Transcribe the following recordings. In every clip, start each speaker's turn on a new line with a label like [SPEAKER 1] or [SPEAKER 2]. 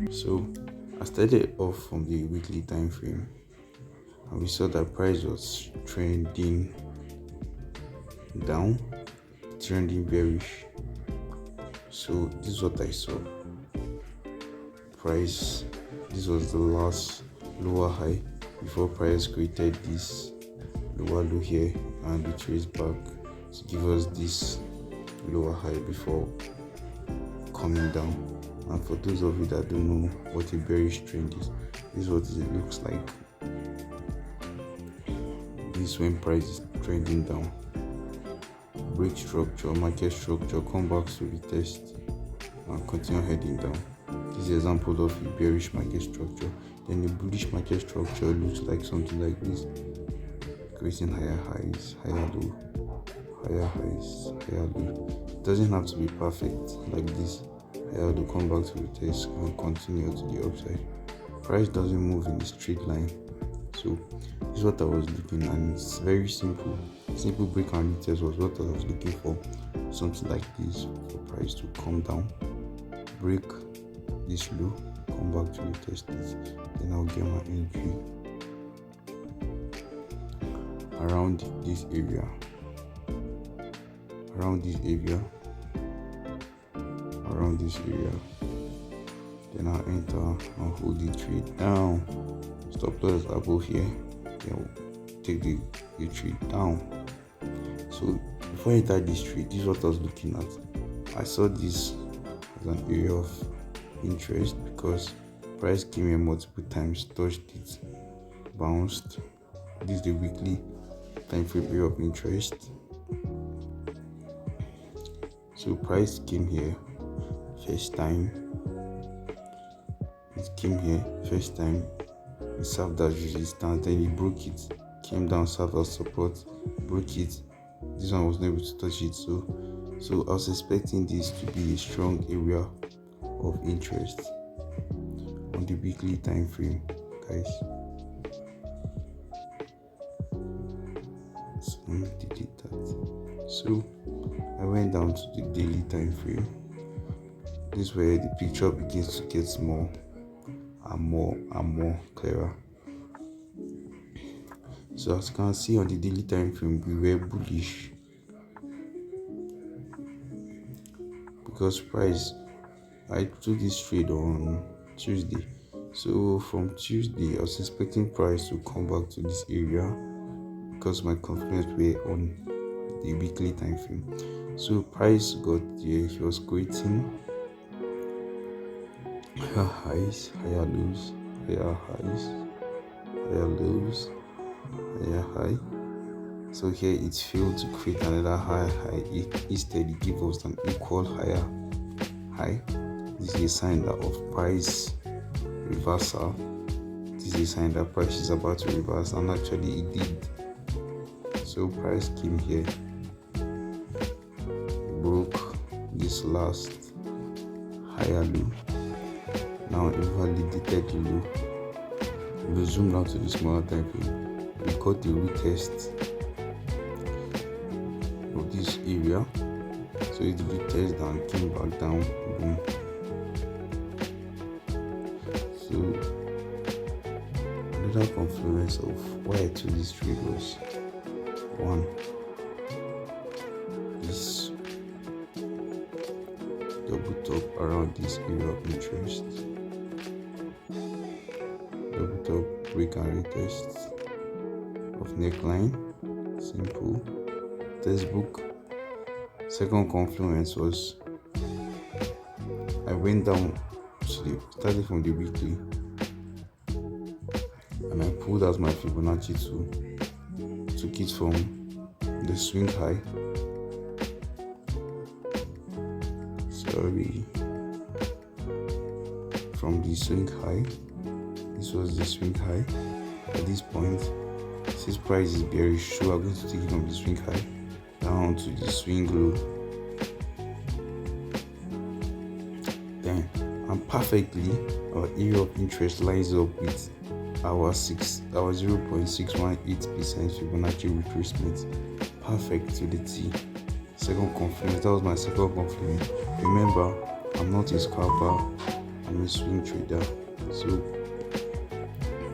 [SPEAKER 1] So I started off from the weekly time frame, and we saw that price was trending down, trending bearish. So this is what I saw. Price, this was the last lower high before price created this lower low here and retraced back to give us this lower high before coming down. And for those of you that don't know what a bearish trend is, this is what it looks like. This is when price is trending down, break structure, market structure, come back to retest and continue heading down. This is an example of a bearish market structure. Then the bullish market structure looks like something like this, creating higher highs, higher low, higher highs, higher low. It doesn't have to be perfect like this. Higher low, come back to retest and continue to the upside. Price doesn't move in a straight line. So this is what I was looking at, and it's very simple. Simple break and retest was what I was looking for. Something like this for price to come down, break this low, come back to retest it. Then I'll get my entry around this area. Around this area. Then I'll enter and hold the trade down. Stop loss above here. Then we'll take the trade down. So before I enter this trade, this is what I was looking at. I saw this as an area of interest because price came here multiple times, touched it, bounced. This is the weekly time frame area of interest. So price came here first time. It came here first time. It served as resistance, then it broke it, came down, served as support, broke it. This one was not able to touch it. So I was expecting this to be a strong area of interest on the weekly time frame, guys. So let me delete that. So I went down to the daily time frame. This is where the picture begins to get more and more clearer. So as you can see on the daily time frame, we were bullish because price, I took this trade on Tuesday. So from Tuesday, I was expecting price to come back to this area because my confluences were on the weekly time frame. So price got there, he was creating higher highs, higher lows, higher highs, higher lows, higher high. So here it failed to create another high. Instead it gave us an equal higher high. This is a sign that of price reversal. This is a sign that price is about to reverse, and actually it did. So price came here, broke this last higher low. Now it validated the low. We zoom down to the smaller time frame. We got the retest of this area. So it retested and came back down. Boom. So another confluence of why I took this trade was one, this double top around this area of interest, double top break and retest of neckline, simple textbook. Second confluence was I went down to started from the weekly and I pulled out my Fibonacci tool, took it from the swing high sorry, from the swing high. This was the swing high. At this point, since price is bearish, so we're going to take it from the swing high down to the swing low. Then, and perfectly, our area of interest lines up with our 0.618% Fibonacci retracement. Perfect to the T. Second confluence. That was my second confluence. Remember, I'm not a scalper, I'm a swing trader. So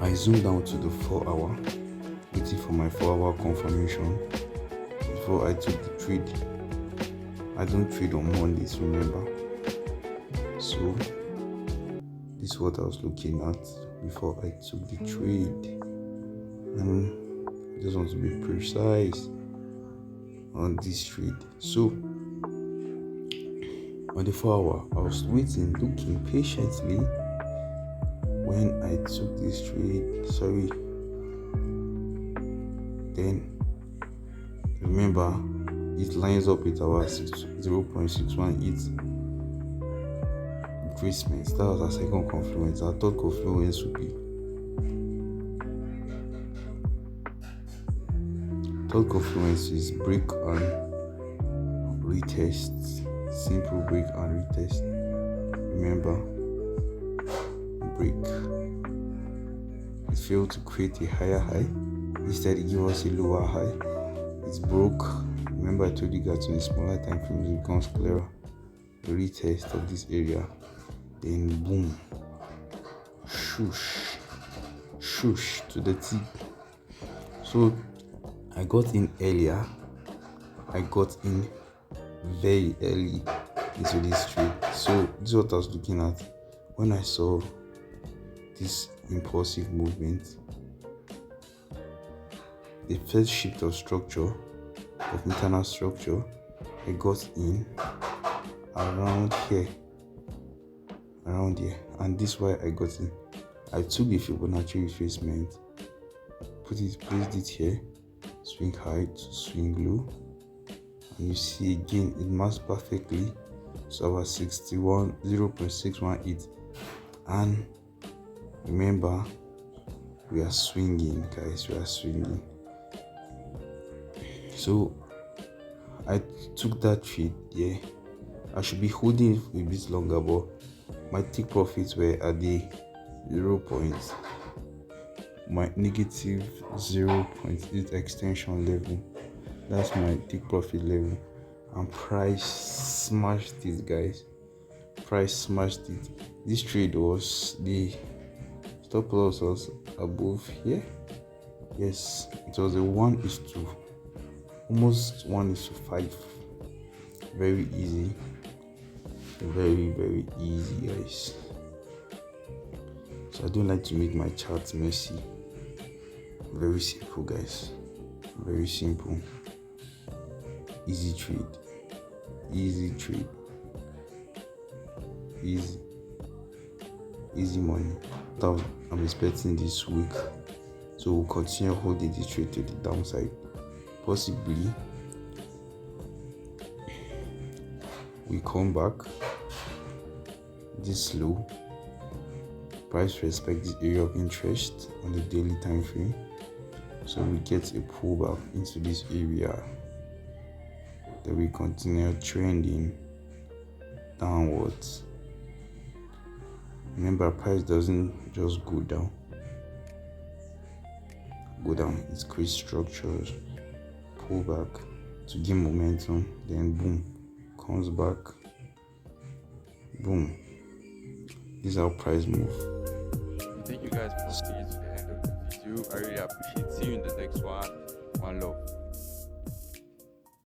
[SPEAKER 1] I zoomed down to the 4 hour, waiting for my 4 hour confirmation before I took the trade. I don't trade on Mondays, remember. So this is what I was looking at before I took the trade. And I just want to be precise on this trade. So on the 4 hour, I was waiting, looking patiently when I took this trade. Sorry. Then remember, it lines up with our 0.618 retracement. That was our second confluence. Our third confluence would be is break and retest. Simple break and retest. Remember, break. It failed to create a higher high. Instead, it gave us a lower high. It's broke. Remember, I told you guys in a smaller time frame it becomes clearer. The retest of this area. Then boom. Shoosh to the T. So I got in earlier. I got in very early into this trade. So this is what I was looking at when I saw this impulsive movement. The first shift of structure, of internal structure, I got in around here, and this is why I got in. I took the Fibonacci retracement, placed it here, swing high to swing low, and you see again it matched perfectly. So our 0.618, and remember, we are swinging, guys. We are swinging. So I took that trade. Yeah, I should be holding it a bit longer, but my take profits were at the my negative 0.8 extension level. That's my take profit level, and price smashed it, guys. Price smashed it. This trade was the stop loss was above here. Yes, it was a 1:2, almost 1:5. Very easy, very easy, guys. So I don't like to make my charts messy. Very simple, guys. Very simple. Easy trade. Easy money. That I'm expecting this week. So we'll continue holding the trade to the downside. Possibly we come back this low. Price respect this area of interest on the daily time frame. So we get a pullback into this area. Then we continue trending downwards. Remember, price doesn't just go down. It creates structures, pull back to gain momentum, then boom, comes back, boom. This is how price move.
[SPEAKER 2] Thank you guys for seeing to the end of the video. I really appreciate. See you in the next one. One love.